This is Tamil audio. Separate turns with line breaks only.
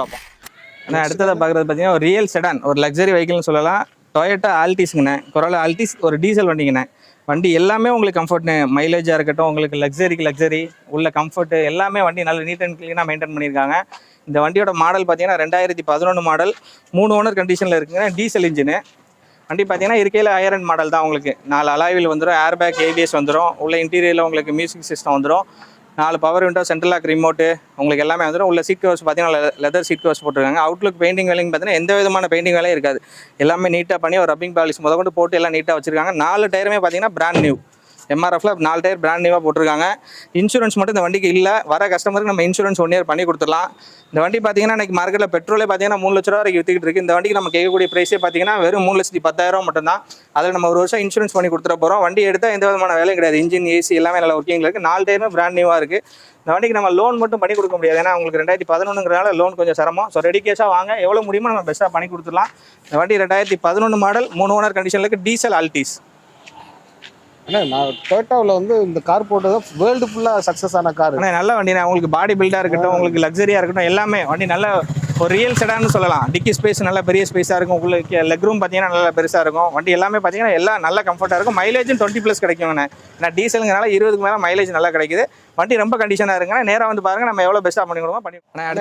பார்ப்போம். ஆனால் அடுத்ததாக பார்க்குறது பார்த்தீங்கன்னா ஒரு ரியல் செடான், ஒரு லக்ஸரி வெஹிக்கிள்னு சொல்லலாம். டொயோட்டா ஆல்டிஸ்ங்கண்ணே, கொரோலா ஆல்டிஸ், ஒரு டீசல் வண்டிங்கண்ணே. வண்டி எல்லாமே உங்களுக்கு கம்ஃபர்ட்னு, மைலேஜாக இருக்கட்டும், உங்களுக்கு லக்ஸரி உள்ள கம்ஃபர்ட்டு எல்லாமே வண்டி நல்ல நீட் அண்ட் க்ளீனாக மெயின்டைன் பண்ணியிருக்காங்க. இந்த வண்டியோட மாடல் பார்த்தீங்கன்னா 2011 மாடல், 3 ஓனர் கண்டிஷனில் இருக்குங்க. டீசல் இன்ஜினு வண்டி பார்த்தீங்கன்னா இருக்கையில் ஹையர் அண்ட் மாடல் தான். உங்களுக்கு 4 அலாய்வில் வந்துடும், ஏர் பேக், ஏபிஎஸ் வந்துடும். உள்ள இன்டீரியரில் உங்களுக்கு மியூசிக் சிஸ்டம் வந்துடும், 4 power window, central lock remote உங்களுக்கு எல்லாமே வந்துடும். உள்ள சீட் கவர்ஸ் பார்த்தீங்கன்னா லெதர் சீட் கவர்ஸ் போட்டிருக்காங்க. அவுட்லுக் பெயிண்டிங் வேலைங்க பார்த்தீங்கன்னா எந்த விதமான பெயிண்டிங் வேலையும் இருக்காது. எல்லாமே நீட்டாக பண்ணி ஒரு ரப்பிங் பாலிஷ் முதற்கொண்டு போட்டு எல்லாம் நீட்டாக வச்சிருக்காங்க. 4 டயருமே பார்த்தீங்கன்னா பிராண்ட் நியூ, எம்ஆர்எஃப்ல 4 டயர் பிராண்ட் நியூவாக போட்டிருக்காங்க. இன்சூரன்ஸ் மட்டும் இந்த வண்டிக்கு இல்லை. வர கஸ்டமருக்கு நம்ம இன்சூரன்ஸ் 1 இயர் பண்ணி கொடுத்துடலாம். இந்த வண்டி பார்த்தீங்கன்னா இன்றைக்கி மார்க்கெட்டில் பெட்ரோலே பார்த்தீங்கன்னா 3 லட்ச ரூபா வரைக்கும் விற்றுக்கிட்டு இருக்குது. இந்த வண்டிக்கு நம்ம கேட்கக்கூடிய ப்ரைஸே பார்த்தீங்கன்னா வெறும் 3,10,000 மட்டும்தான். அதில் நம்ம 1 வருஷம் இன்சூரன்ஸ் பண்ணி கொடுத்துட போகிறோம். வண்டி எடுத்தால் எந்த விதமான வேலையும் கிடையாது. இன்ஜின், ஏசி எல்லாமே நல்லா ஒர்க்கிங்கில் இருக்குது. 4 டயருமே பிராண்ட் நியூவாக இருக்குது. இந்த வண்டிக்கு நம்ம லோன் மட்டும் பண்ணி கொடுக்க முடியாது, ஏன்னா உங்களுக்கு 2011ங்கிறனால லோன் கொஞ்சம் சிரமம். ஸோ ரெடி கேஷாக வாங்க, எவ்வளோ முடியுமோ நம்ம பெஸ்ட்டாக பண்ணி கொடுத்துடலாம். இந்த வண்டி 2011 மாடல், 3 ஓனர் கண்டிஷனில் இருக்குது, டீசல் ஆல்டிஸ்.
அண்ணா நான் டொயோட்டாவில் வந்து இந்த கார் போட்டது வேர்ல்டு ஃபுல்லாக சக்ஸஸ் ஆன கார்.
ஆனால் நல்ல வண்டி, உங்களுக்கு பாடி பில்டாக இருக்கட்டும், உங்களுக்கு லக்ஸரியாக இருக்கட்டும், எல்லாமே வண்டி நல்ல ஒரு ரியல் செடான்னு சொல்லலாம். டிக்கி ஸ்பேஸ் நல்ல பெரிய ஸ்பேஸாக இருக்கும். உங்களுக்கு லெக் ரூம் பார்த்தீங்கன்னா நல்லா பெருசாக இருக்கும். வண்டி எல்லாமே பார்த்தீங்கன்னா எல்லாம் நல்ல கம்ஃபர்ட்டாக இருக்கும். மைலேஜும் 20+ கிடைக்குங்கண்ணே. ஏன்னா டீசலுங்கிறனால 20க்கு மேலே மைலேஜ் நல்லா கிடைக்குது. வண்டி ரொம்ப கண்டிஷனாக இருக்குங்க. நேராக வந்து பாருங்கள், நம்ம எவ்வளோ பெஸ்ட்டாக பண்ணி கொடுப்போம். பண்ணி அடுத்து